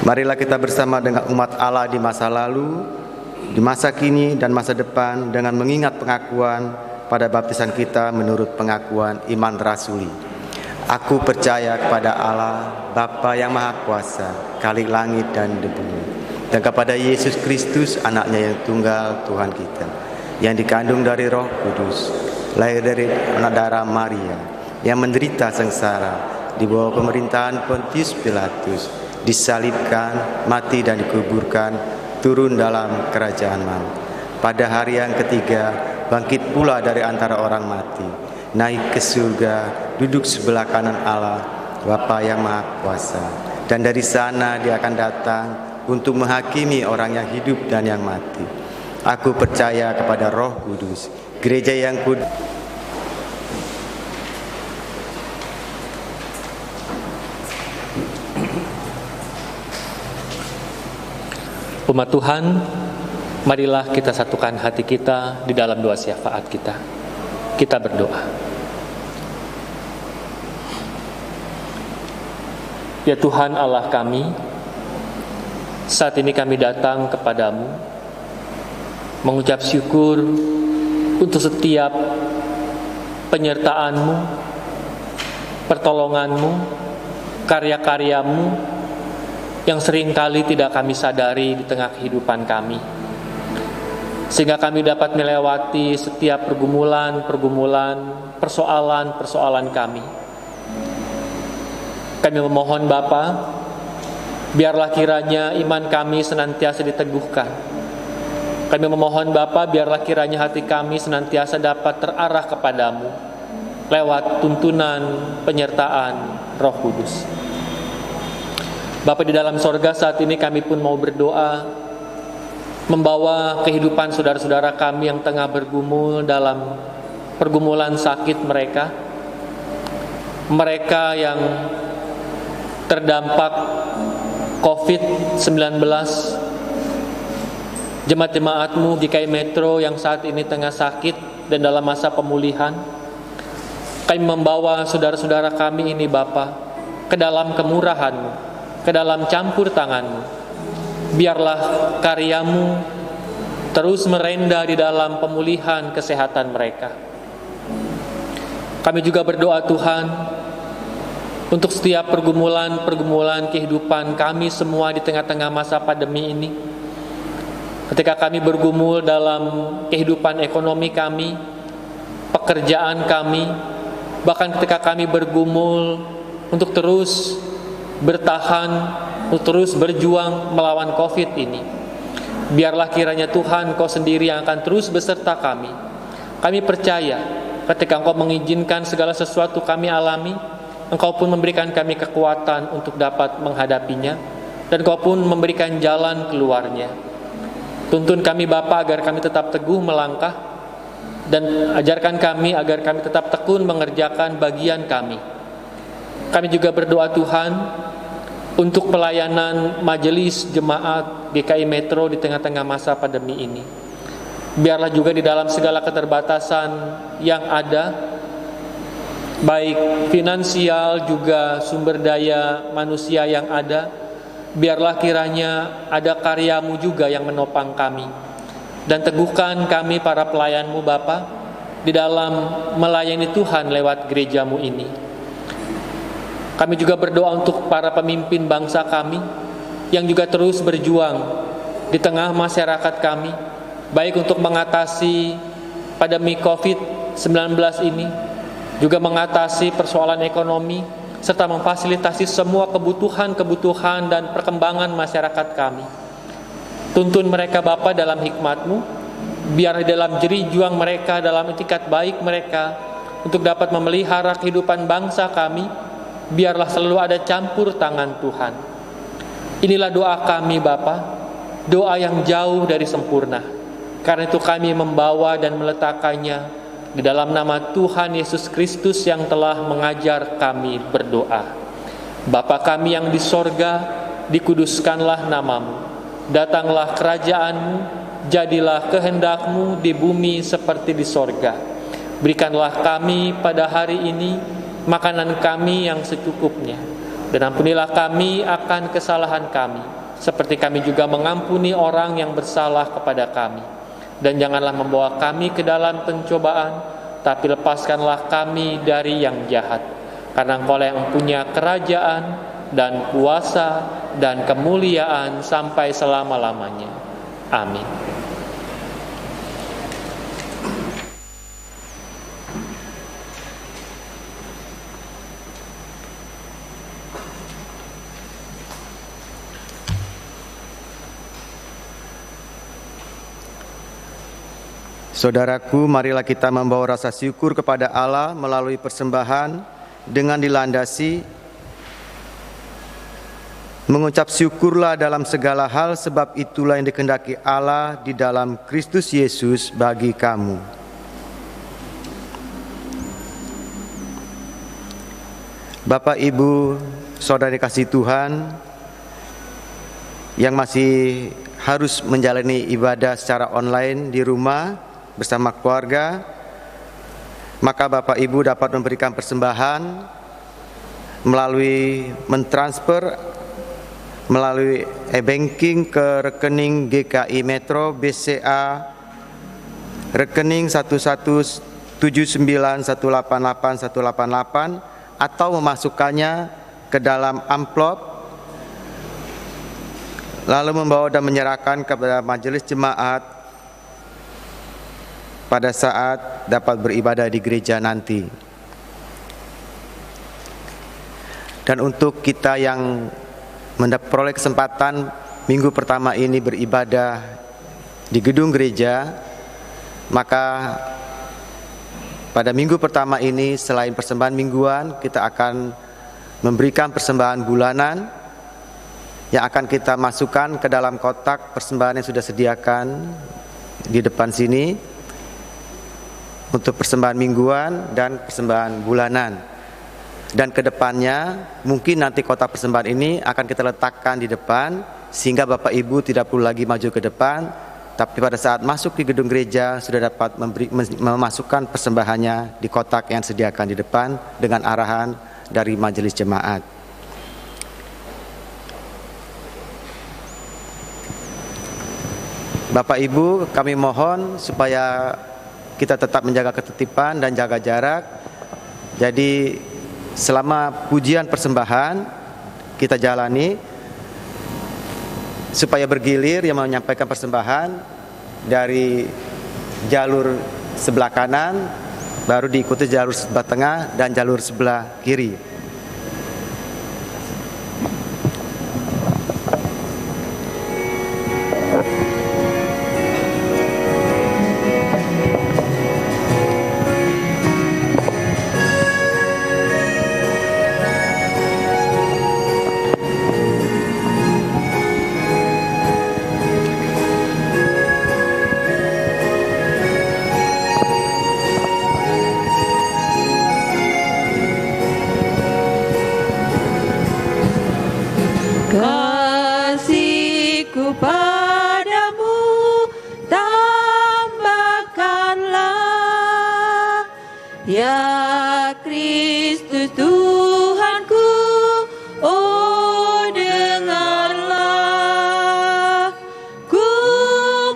Marilah kita bersama dengan umat Allah di masa lalu, di masa kini, dan masa depan dengan mengingat pengakuan pada baptisan kita menurut pengakuan iman rasuli. Aku percaya kepada Allah, Bapa yang Maha Kuasa, Khalik langit dan bumi, dan kepada Yesus Kristus, anaknya yang tunggal, Tuhan kita, yang dikandung dari Roh Kudus, lahir dari anak darah Maria, yang menderita sengsara di bawah pemerintahan Pontius Pilatus, disalibkan, mati dan dikuburkan, turun dalam kerajaan maut. Pada hari yang ketiga, bangkit pula dari antara orang mati, naik ke surga, duduk sebelah kanan Allah, Bapa yang Maha Kuasa. Dan dari sana Dia akan datang untuk menghakimi orang yang hidup dan yang mati. Aku percaya kepada Roh Kudus, gereja yang kudus, umat Tuhan, marilah kita satukan hati kita di dalam doa syafaat kita. Kita berdoa. Ya Tuhan Allah kami, saat ini kami datang kepadamu mengucap syukur untuk setiap penyertaan-Mu, pertolongan-Mu, karya-karya-Mu yang seringkali tidak kami sadari di tengah kehidupan kami, sehingga kami dapat melewati setiap pergumulan-pergumulan, persoalan-persoalan kami. Kami memohon Bapa, biarlah kiranya iman kami senantiasa diteguhkan. Kami memohon Bapa, biarlah kiranya hati kami senantiasa dapat terarah kepadamu lewat tuntunan penyertaan Roh Kudus. Bapa di dalam sorga, saat ini kami pun mau berdoa membawa kehidupan saudara-saudara kami yang tengah bergumul dalam pergumulan sakit mereka. Mereka yang terdampak COVID-19, jemaat-jemaat-Mu GKI Metro yang saat ini tengah sakit dan dalam masa pemulihan. Kami membawa saudara-saudara kami ini Bapa ke dalam kemurahan-Mu, ke dalam campur tangan-Mu. Biarlah karya-Mu terus merenda di dalam pemulihan kesehatan mereka. Kami juga berdoa Tuhan untuk setiap pergumulan-pergumulan kehidupan kami semua di tengah-tengah masa pandemi ini. Ketika kami bergumul dalam kehidupan ekonomi kami, pekerjaan kami, bahkan ketika kami bergumul untuk terus bertahan, untuk terus berjuang melawan COVID ini, biarlah kiranya Tuhan Kau sendiri yang akan terus beserta kami. Kami percaya ketika Engkau mengizinkan segala sesuatu kami alami, Engkau pun memberikan kami kekuatan untuk dapat menghadapinya, dan Engkau pun memberikan jalan keluarnya. Tuntun kami Bapa agar kami tetap teguh melangkah, dan ajarkan kami agar kami tetap tekun mengerjakan bagian kami. Kami juga berdoa Tuhan untuk pelayanan majelis jemaat GKI Metro di tengah-tengah masa pandemi ini. Biarlah juga di dalam segala keterbatasan yang ada, baik finansial juga sumber daya manusia yang ada, biarlah kiranya ada karya-Mu juga yang menopang kami. Dan teguhkan kami para pelayan-Mu Bapa di dalam melayani Tuhan lewat gereja-Mu ini. Kami juga berdoa untuk para pemimpin bangsa kami yang juga terus berjuang di tengah masyarakat kami, baik untuk mengatasi pandemi COVID-19 ini, juga mengatasi persoalan ekonomi, serta memfasilitasi semua kebutuhan-kebutuhan dan perkembangan masyarakat kami. Tuntun mereka Bapa dalam hikmat-Mu, biar dalam jerih juang mereka, dalam itikat baik mereka, untuk dapat memelihara kehidupan bangsa kami, biarlah selalu ada campur tangan Tuhan. Inilah doa kami Bapa, doa yang jauh dari sempurna. Karena itu kami membawa dan meletakkannya di dalam nama Tuhan Yesus Kristus yang telah mengajar kami berdoa. Bapa kami yang di sorga, dikuduskanlah nama-Mu. Datanglah kerajaan-Mu, jadilah kehendak-Mu di bumi seperti di sorga. Berikanlah kami pada hari ini makanan kami yang secukupnya, dan ampunilah kami akan kesalahan kami, seperti kami juga mengampuni orang yang bersalah kepada kami. Dan janganlah membawa kami ke dalam pencobaan, tapi lepaskanlah kami dari yang jahat. Karena Engkau yang punya kerajaan dan kuasa dan kemuliaan sampai selama-lamanya. Amin. Saudaraku, marilah kita membawa rasa syukur kepada Allah melalui persembahan dengan dilandasi mengucap syukurlah dalam segala hal, sebab itulah yang dikehendaki Allah di dalam Kristus Yesus bagi kamu. Bapak, Ibu, saudara kasih Tuhan yang masih harus menjalani ibadah secara online di rumah bersama keluarga, maka Bapak Ibu dapat memberikan persembahan melalui mentransfer melalui e-banking ke rekening GKI Metro BCA rekening 1179188188 atau memasukkannya ke dalam amplop lalu membawa dan menyerahkan kepada majelis jemaat pada saat dapat beribadah di gereja nanti. Dan untuk kita yang memperoleh kesempatan minggu pertama ini beribadah di gedung gereja, maka pada minggu pertama ini selain persembahan mingguan, kita akan memberikan persembahan bulanan yang akan kita masukkan ke dalam kotak persembahan yang sudah sediakan di depan sini untuk persembahan mingguan dan persembahan bulanan. Dan kedepannya mungkin nanti kotak persembahan ini akan kita letakkan di depan sehingga Bapak Ibu tidak perlu lagi maju ke depan, tapi pada saat masuk di gedung gereja sudah dapat memasukkan persembahannya di kotak yang disediakan di depan dengan arahan dari majelis jemaat. Bapak Ibu, kami mohon supaya kita tetap menjaga ketertiban dan jaga jarak. Jadi selama pujian persembahan kita jalani supaya bergilir yang menyampaikan persembahan dari jalur sebelah kanan, baru diikuti jalur sebelah tengah dan jalur sebelah kiri. Kristus Tuhanku, oh dengarlah. Ku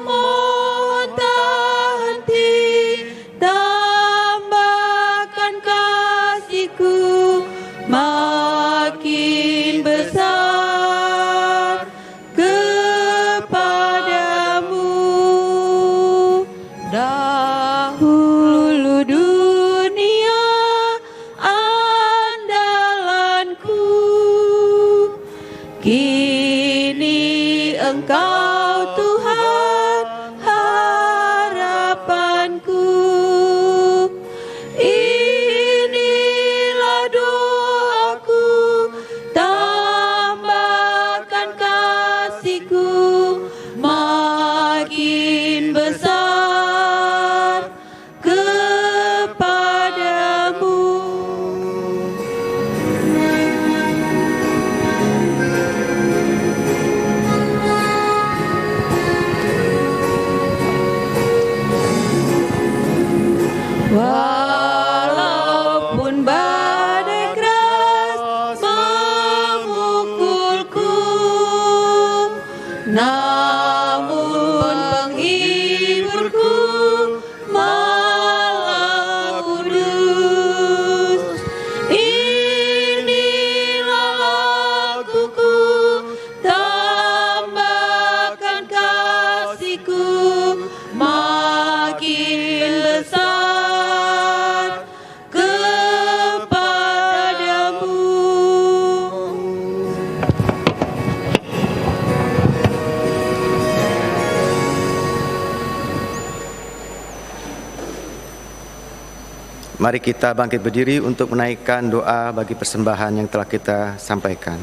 mohon tak henti, tambahkan kasih-Ku makin besar kepadamu. Dahulu dunia andalanku, kini Engkau Tuhan harapanku. Inilah doaku, tambahkan kasih-Ku makin besar kepadamu. Walaupun badai keras memukulku, namun penghiburku malah kudus. Inilah laguku, tambahkan kasih-Ku makin besar kepadamu. Mari kita bangkit berdiri untuk menaikkan doa bagi persembahan yang telah kita sampaikan.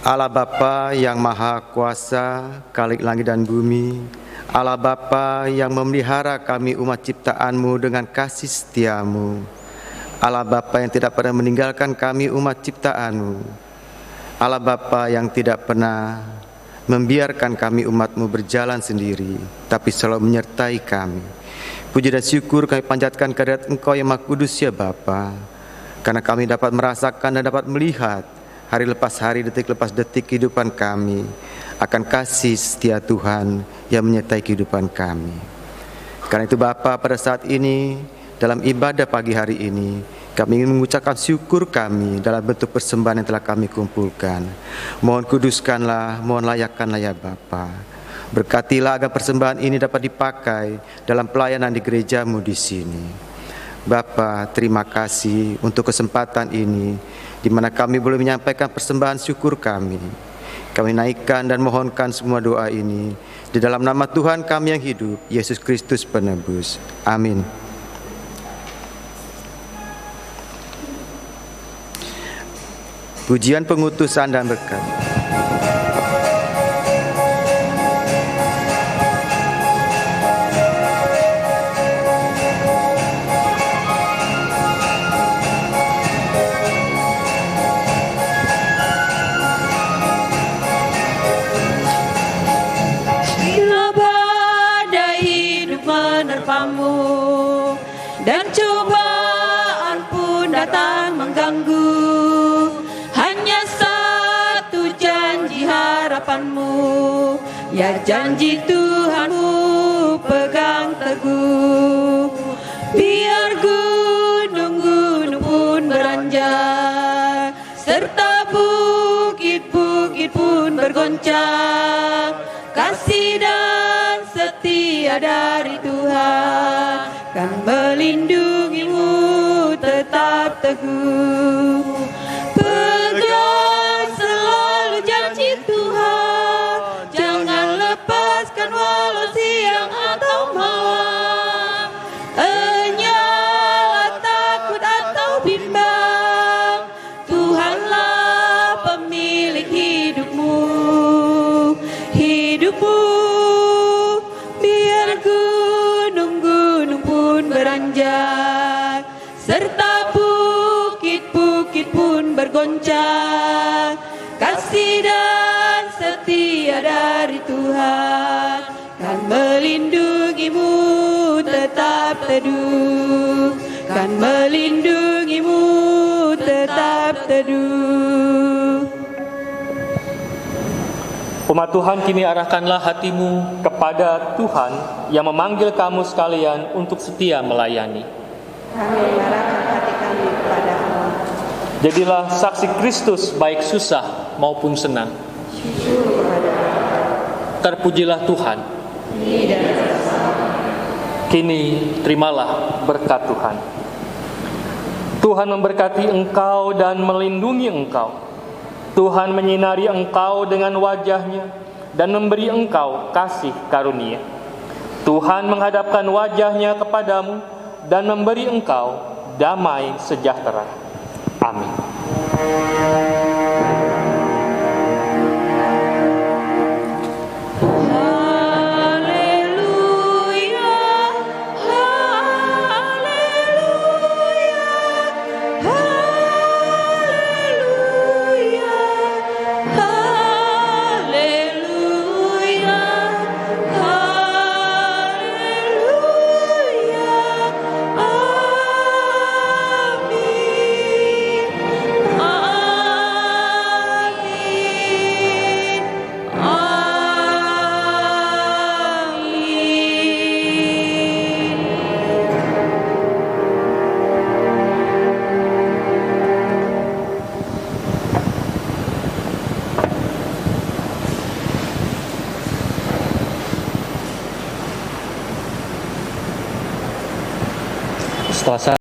Allah Bapa yang Maha Kuasa, Khalik langit dan bumi, Allah Bapa yang memelihara kami umat ciptaan-Mu dengan kasih setia-Mu, Allah Bapa yang tidak pernah meninggalkan kami umat ciptaan-Mu, Allah Bapa yang tidak pernah membiarkan kami umat-Mu berjalan sendiri, tapi selalu menyertai kami. Puji dan syukur kami panjatkan kehadirat Engkau yang Maha Kudus ya Bapa, karena kami dapat merasakan dan dapat melihat hari lepas hari, detik lepas detik kehidupan kami akan kasih setia Tuhan yang menyertai kehidupan kami. Karena itu Bapa, pada saat ini dalam ibadah pagi hari ini kami ingin mengucapkan syukur kami dalam bentuk persembahan yang telah kami kumpulkan. Mohon kuduskanlah, mohon layakkanlah ya Bapa. Berkatilah agar persembahan ini dapat dipakai dalam pelayanan di gereja-Mu di sini. Bapa, terima kasih untuk kesempatan ini, di mana kami boleh menyampaikan persembahan syukur kami. Kami naikkan dan mohonkan semua doa ini di dalam nama Tuhan kami yang hidup, Yesus Kristus Penebus. Amin. Pujian pengutusan dan berkat. Bila badai hidup menerpamu dan cobaan pun datang mengganggu, hanya satu janji harapanmu, ya janji Tuhanmu pegang teguh. Biar gunung-gunung pun beranjak, serta bukit-bukit pun bergoncang, kasih dan setia dari Tuhan kan melindungimu tetap teguh. Pegang selalu janji Tuhan, jangan lepaskan walau siang atau malam. Enyala takut atau bimbang, Tuhanlah pemilik hidupmu. Biar gunung-gunung pun beranjak, serta bukit-bukit pun bergoncang, kasih dan setia dari Tuhan kan melindungimu tetap tetap teduh, kan melindungimu tetap teduh. Umat Tuhan, kini arahkanlah hatimu kepada Tuhan yang memanggil kamu sekalian untuk setia melayani. Kami mengarahkan hati kami kepada Allah. Jadilah saksi Kristus baik susah maupun senang. Jujur kepada Allah. Terpujilah Tuhan. Ini dan Kini terimalah berkat Tuhan. Tuhan memberkati engkau dan melindungi engkau. Tuhan menyinari engkau dengan wajah-Nya dan memberi engkau kasih karunia. Tuhan menghadapkan wajah-Nya kepadamu dan memberi engkau damai sejahtera. Amin. Setelah